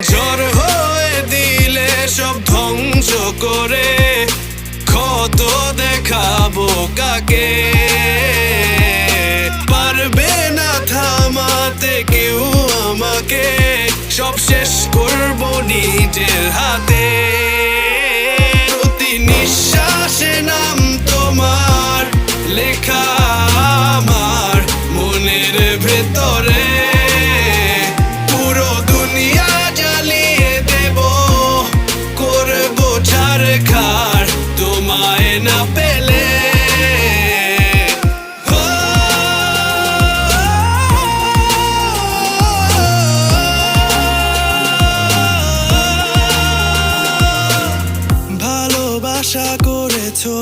ঝড় হয়ে দিলে সব ধ্বংস করে ক্ষত দেখাবো কাকে? পারবে না থামাতে কেউ আমাকে, সব শেষ করবো নিজের হাতে। প্রতি নিঃশ্বাসে নাম তোমার লেখা আমার মনের ভেতরে। পুরো দুনিয়া জ্বালিয়ে দেব, করবো ছারখার তোমায় না পেলে। ভালোবাসা করেছো